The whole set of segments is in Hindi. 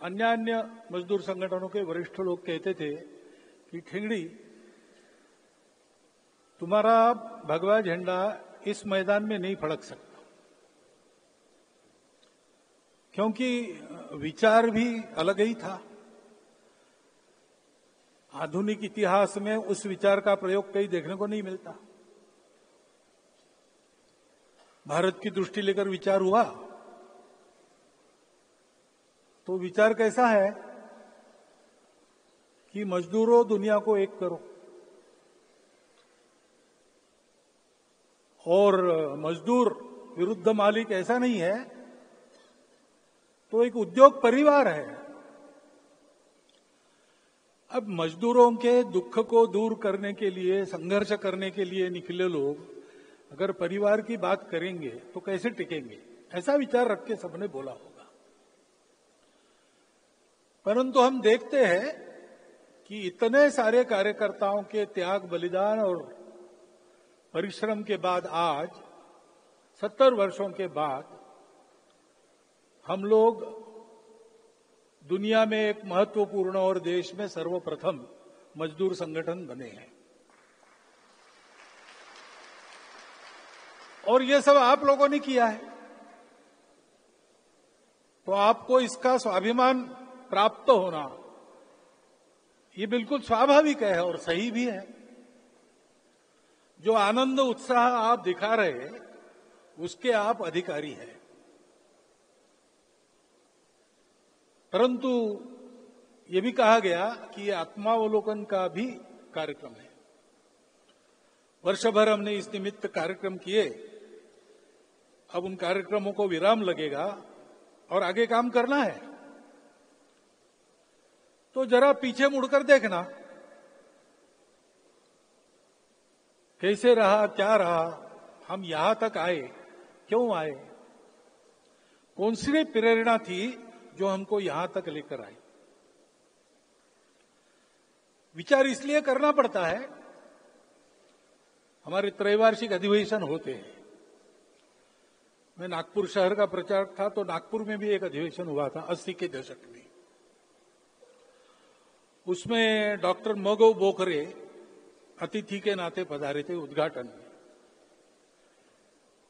अन्य मजदूर संगठनों के वरिष्ठ लोग कहते थे कि ठिंगड़ी, तुम्हारा भगवा झंडा इस मैदान में नहीं फड़क सकता, क्योंकि विचार भी अलग ही था। आधुनिक इतिहास में उस विचार का प्रयोग कहीं देखने को नहीं मिलता। भारत की दृष्टि लेकर विचार हुआ तो विचार कैसा है कि मजदूरों, दुनिया को एक करो, और मजदूर विरुद्ध मालिक ऐसा नहीं है, तो एक उद्योग परिवार है। अब मजदूरों के दुख को दूर करने के लिए, संघर्ष करने के लिए निकले लोग अगर परिवार की बात करेंगे तो कैसे टिकेंगे, ऐसा विचार रख के सबने बोला होगा। परंतु हम देखते हैं कि इतने सारे कार्यकर्ताओं के त्याग, बलिदान और परिश्रम के बाद आज 70 वर्षों के बाद हम लोग दुनिया में एक महत्वपूर्ण और देश में सर्वप्रथम मजदूर संगठन बने हैं। और ये सब आप लोगों ने किया है, तो आपको इसका स्वाभिमान प्राप्त होना ये बिल्कुल स्वाभाविक है और सही भी है। जो आनंद उत्साह आप दिखा रहे हैं उसके आप अधिकारी हैं। परंतु ये भी कहा गया कि ये आत्मावलोकन का भी कार्यक्रम है। वर्ष भर हमने इस निमित्त कार्यक्रम किए, अब उन कार्यक्रमों को विराम लगेगा और आगे काम करना है। तो जरा पीछे मुड़कर देखना, कैसे रहा, क्या रहा, हम यहां तक आए, क्यों आए, कौन सी प्रेरणा थी जो हमको यहां तक लेकर आई। विचार इसलिए करना पड़ता है, हमारे त्रैवार्षिक अधिवेशन होते हैं। मैं नागपुर शहर का प्रचारक था, तो नागपुर में भी एक अधिवेशन हुआ था 80 के दशक में। उसमें डॉक्टर मगो बोकरे अतिथि के नाते पधारे थे उद्घाटन में।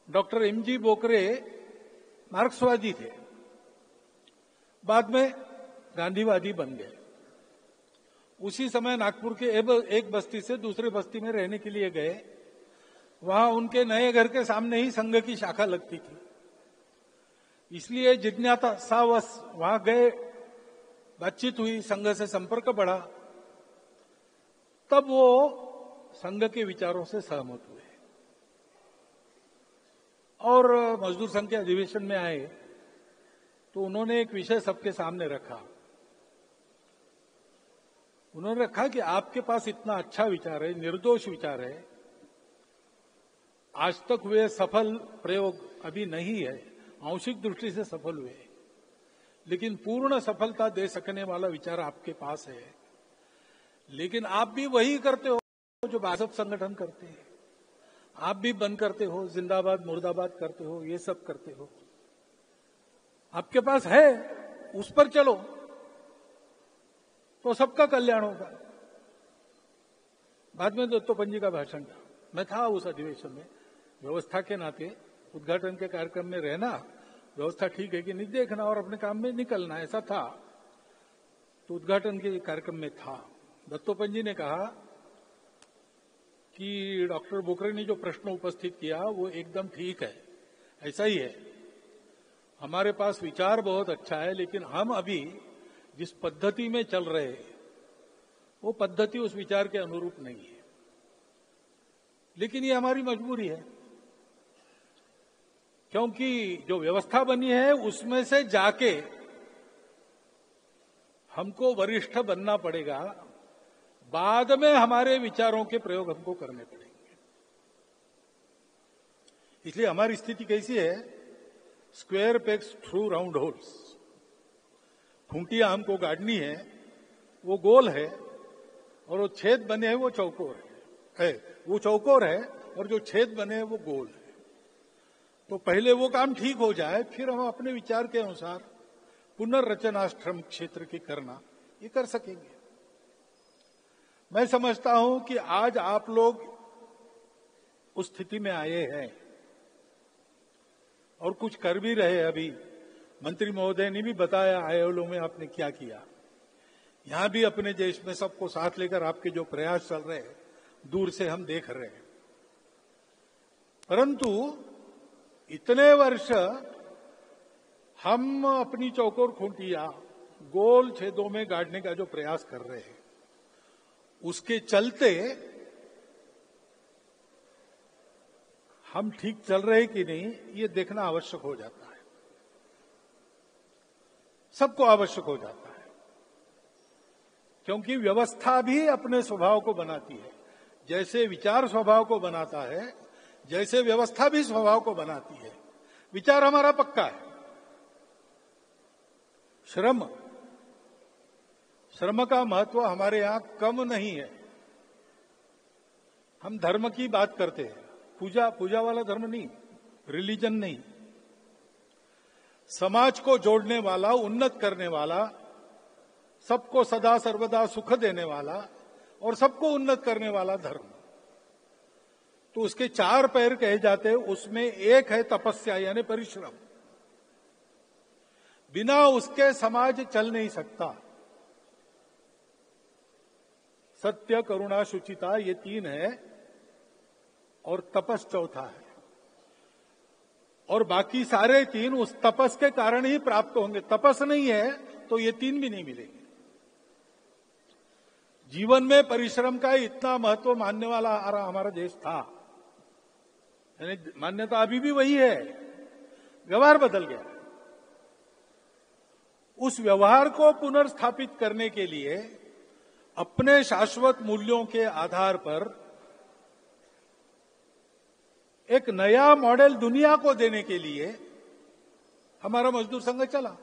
डॉक्टर एमजी बोकरे मार्क्सवादी थे, बाद में गांधीवादी बन गए। उसी समय नागपुर के एक बस्ती से दूसरे बस्ती में रहने के लिए गए। वहां उनके नए घर के सामने ही संघ की शाखा लगती थी, इसलिए जिज्ञासावश वहां गए, बातचीत हुई, संघ से संपर्क बढ़ा, तब वो संघ के विचारों से सहमत हुए और मजदूर संघ के अधिवेशन में आए। तो उन्होंने एक विषय सबके सामने रखा। उन्होंने रखा कि आपके पास इतना अच्छा विचार है, निर्दोष विचार है, आज तक हुए सफल प्रयोग अभी नहीं है, आंशिक दृष्टि से सफल हुए, लेकिन पूर्ण सफलता दे सकने वाला विचार आपके पास है। लेकिन आप भी वही करते हो जो भाजपा संगठन करते हैं, आप भी बंद करते हो, जिंदाबाद मुर्दाबाद करते हो, ये सब करते हो। आपके पास है, उस पर चलो तो सबका कल्याण होगा। बाद में दत्तोपंत जी का भाषण था, मैं था उस अधिवेशन में। व्यवस्था के नाते उद्घाटन के कार्यक्रम में रहना, व्यवस्था ठीक है कि नहीं देखना और अपने काम में निकलना, ऐसा था। तो उद्घाटन के कार्यक्रम में था। दत्तोपंत जी ने कहा कि डॉक्टर बोकरे ने जो प्रश्न उपस्थित किया वो एकदम ठीक है, ऐसा ही है। हमारे पास विचार बहुत अच्छा है, लेकिन हम अभी जिस पद्धति में चल रहे हैं वो पद्धति उस विचार के अनुरूप नहीं है, लेकिन ये हमारी मजबूरी है, क्योंकि जो व्यवस्था बनी है उसमें से जाके हमको वरिष्ठ बनना पड़ेगा, बाद में हमारे विचारों के प्रयोग हमको करने पड़ेंगे। इसलिए हमारी स्थिति कैसी है, square pegs through round holes. खूंटियां हमको गाड़नी है, वो गोल है, और वो छेद बने हैं वो चौकोर है, वो चौकोर है, और जो छेद बने हैं वो गोल है। तो पहले वो काम ठीक हो जाए, फिर हम अपने विचार के अनुसार पुनर्रचना श्रम क्षेत्र की करना, ये कर सकेंगे। मैं समझता हूं कि आज आप लोग उस स्थिति में आए हैं और कुछ कर भी रहे। अभी मंत्री महोदय ने भी बताया आईएलओ में आपने क्या किया। यहां भी अपने देश में सबको साथ लेकर आपके जो प्रयास चल रहे हैं दूर से हम देख रहे हैं। परंतु इतने वर्ष हम अपनी चौकोर खूंटियां गोल छेदों में गाड़ने का जो प्रयास कर रहे हैं, उसके चलते हम ठीक चल रहे कि नहीं ये देखना आवश्यक हो जाता है, सबको आवश्यक हो जाता है। क्योंकि व्यवस्था भी अपने स्वभाव को बनाती है। जैसे विचार स्वभाव को बनाता है, जैसे व्यवस्था भी स्वभाव को बनाती है। विचार हमारा पक्का है। श्रम का महत्व हमारे यहां कम नहीं है। हम धर्म की बात करते हैं, पूजा वाला धर्म नहीं, रिलीजन नहीं। समाज को जोड़ने वाला, उन्नत करने वाला, सबको सदा सर्वदा सुख देने वाला और सबको उन्नत करने वाला धर्म। तो उसके 4 पैर कहे जाते हैं, उसमें एक है तपस्या यानी परिश्रम। बिना उसके समाज चल नहीं सकता। सत्य, करुणा, शुचिता ये 3 है और तपस चौथा है। और बाकी सारे 3 उस तपस के कारण ही प्राप्त होंगे। तपस नहीं है तो ये 3 भी नहीं मिलेंगे। जीवन में परिश्रम का इतना महत्व मानने वाला हमारा देश था, यानी मान्यता अभी भी वही है, व्यवहार बदल गया। उस व्यवहार को पुनर्स्थापित करने के लिए अपने शाश्वत मूल्यों के आधार पर एक नया मॉडल दुनिया को देने के लिए हमारा मजदूर संघ चला।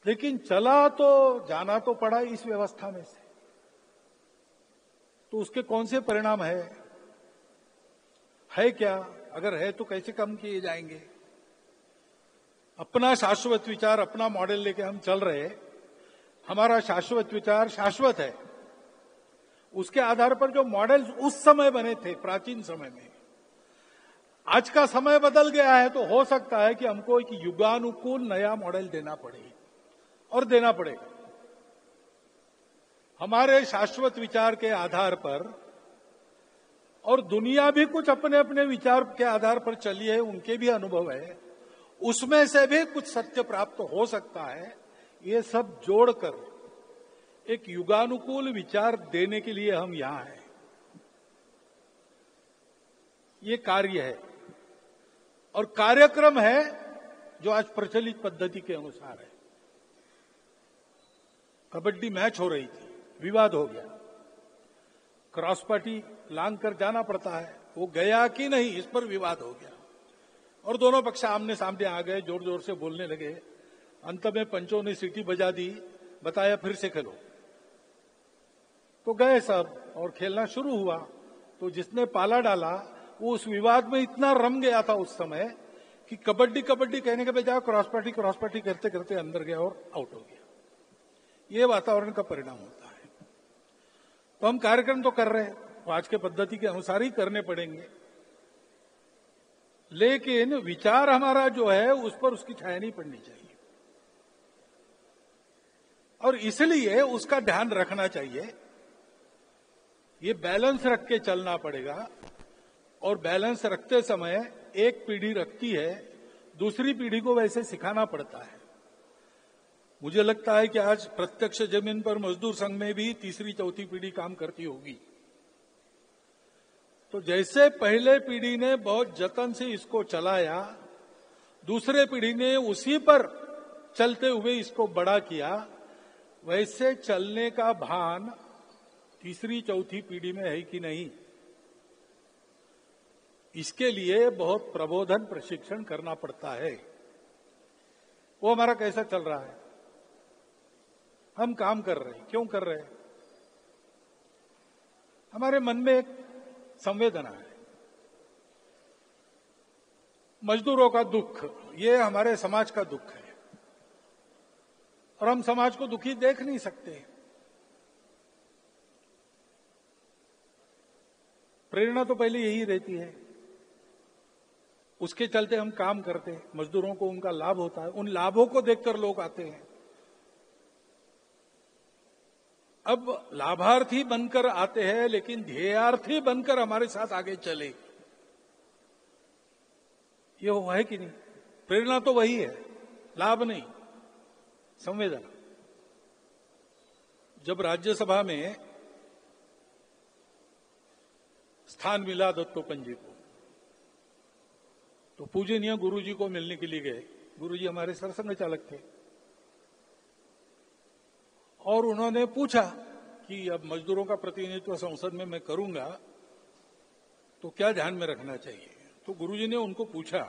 लेकिन चला तो जाना तो पड़ा इस व्यवस्था में से। तो उसके कौन से परिणाम है क्या? अगर है तो कैसे कम किए जाएंगे? अपना शाश्वत विचार, अपना मॉडल लेके हम चल रहे। हमारा शाश्वत विचार शाश्वत है। उसके आधार पर जो मॉडल्स उस समय बने थे, प्राचीन समय में, आज का समय बदल गया है। तो हो सकता है कि हमको एक युगानुकूल नया मॉडल देना पड़े और देना पड़ेगा। हमारे शाश्वत विचार के आधार पर, और दुनिया भी कुछ अपने अपने विचार के आधार पर चली है, उनके भी अनुभव है, उसमें से भी कुछ सत्य प्राप्त हो सकता है। ये सब जोड़कर एक युगानुकूल विचार देने के लिए हम यहां हैं। ये कार्य है और कार्यक्रम है जो आज प्रचलित पद्धति के अनुसार है। कबड्डी मैच हो रही थी, विवाद हो गया, क्रॉस पार्टी लांग कर जाना पड़ता है, वो गया कि नहीं इस पर विवाद हो गया और दोनों पक्ष आमने सामने आ गए, जोर जोर से बोलने लगे। अंत में पंचों ने सीटी बजा दी, बताया फिर से खेलो। तो गए सब और खेलना शुरू हुआ। तो जिसने पाला डाला वो उस विवाद में इतना रम गया था उस समय कि कबड्डी कबड्डी कहने के बजाय क्रॉस पार्टी करते करते अंदर गया और आउट हो गया। ये वातावरण का परिणाम होता है। तो हम कार्यक्रम तो कर रहे हैं, आज के पद्धति के अनुसार ही करने पड़ेंगे, लेकिन विचार हमारा जो है उस पर उसकी छाया नहीं पड़नी चाहिए। और इसलिए उसका ध्यान रखना चाहिए। ये बैलेंस रख के चलना पड़ेगा। और बैलेंस रखते समय एक पीढ़ी रखती है, दूसरी पीढ़ी को वैसे सिखाना पड़ता है। मुझे लगता है कि आज प्रत्यक्ष जमीन पर मजदूर संघ में भी तीसरी चौथी पीढ़ी काम करती होगी। तो जैसे पहले पीढ़ी ने बहुत जतन से इसको चलाया, दूसरे पीढ़ी ने उसी पर चलते हुए इसको बड़ा किया, वैसे चलने का भान तीसरी चौथी पीढ़ी में है कि नहीं, इसके लिए बहुत प्रबोधन प्रशिक्षण करना पड़ता है। वो हमारा कैसा चल रहा है? हम काम कर रहे हैं। क्यों कर रहे हैं? हमारे मन में एक संवेदना है। मजदूरों का दुख, ये हमारे समाज का दुख है और हम समाज को दुखी देख नहीं सकते। प्रेरणा तो पहले यही रहती है, उसके चलते हम काम करते हैं, मजदूरों को उनका लाभ होता है, उन लाभों को देखकर लोग आते हैं। अब लाभार्थी बनकर आते हैं, लेकिन ध्येयार्थी बनकर हमारे साथ आगे चले, ये वो है कि नहीं? प्रेरणा तो वही है, लाभ नहीं, संवेदना। जब राज्यसभा में स्थान मिला दत्तोपंत जी को, तो पूजनीय गुरुजी को मिलने के लिए गए। गुरुजी हमारे सरसंघ चालक थे और उन्होंने पूछा कि अब मजदूरों का प्रतिनिधित्व संसद में मैं करूंगा तो क्या ध्यान में रखना चाहिए। तो गुरुजी ने उनको पूछा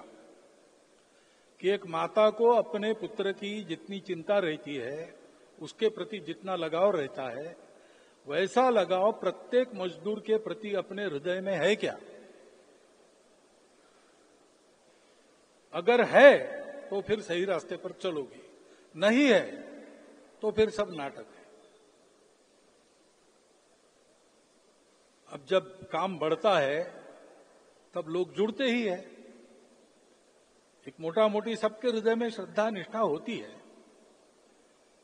कि एक माता को अपने पुत्र की जितनी चिंता रहती है, उसके प्रति जितना लगाव रहता है, वैसा लगाव प्रत्येक मजदूर के प्रति अपने हृदय में है क्या? अगर है तो फिर सही रास्ते पर चलोगे, नहीं है तो फिर सब नाटक है। अब जब काम बढ़ता है तब लोग जुड़ते ही है। एक मोटा मोटी सबके हृदय में श्रद्धा निष्ठा होती है,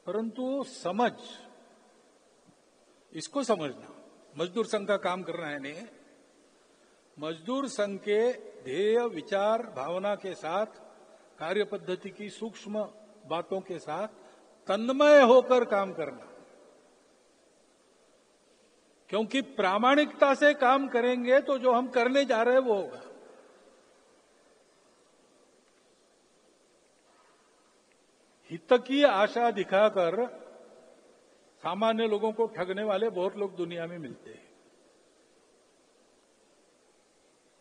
परंतु समझ, इसको समझना, मजदूर संघ का काम करना है नहीं, मजदूर संघ के ध्येय विचार भावना के साथ, कार्य पद्धति की सूक्ष्म बातों के साथ तन्मय होकर काम करना। क्योंकि प्रामाणिकता से काम करेंगे तो जो हम करने जा रहे हैं वो होगा। हित की आशा दिखाकर सामान्य लोगों को ठगने वाले बहुत लोग दुनिया में मिलते हैं।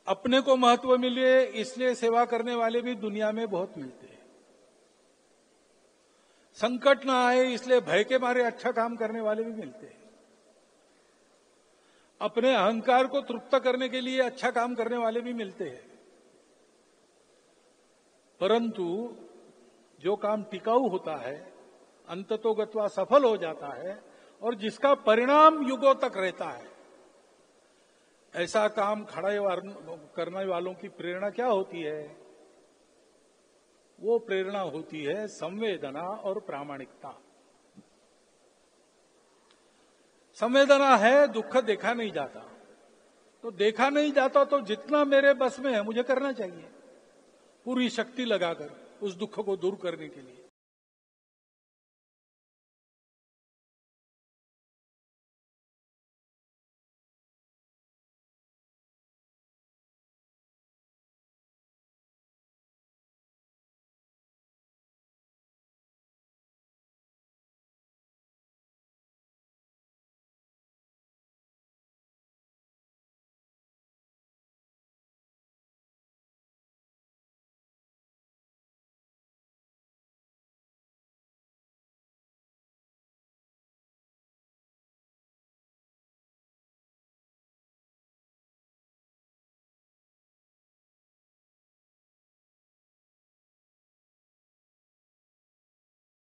अपने को महत्व मिले इसलिए सेवा करने वाले भी दुनिया में बहुत मिलते हैं। संकट ना आए इसलिए भय के मारे अच्छा काम करने वाले भी मिलते हैं। अपने अहंकार को तृप्त करने के लिए अच्छा काम करने वाले भी मिलते हैं। परंतु जो काम टिकाऊ होता है, अंततोगत्वा सफल हो जाता है और जिसका परिणाम युगों तक रहता है, ऐसा काम खड़े करने वालों की प्रेरणा क्या होती है? वो प्रेरणा होती है संवेदना और प्रामाणिकता। संवेदना है, दुख देखा नहीं जाता, तो देखा नहीं जाता तो जितना मेरे बस में है मुझे करना चाहिए, पूरी शक्ति लगाकर उस दुख को दूर करने के लिए।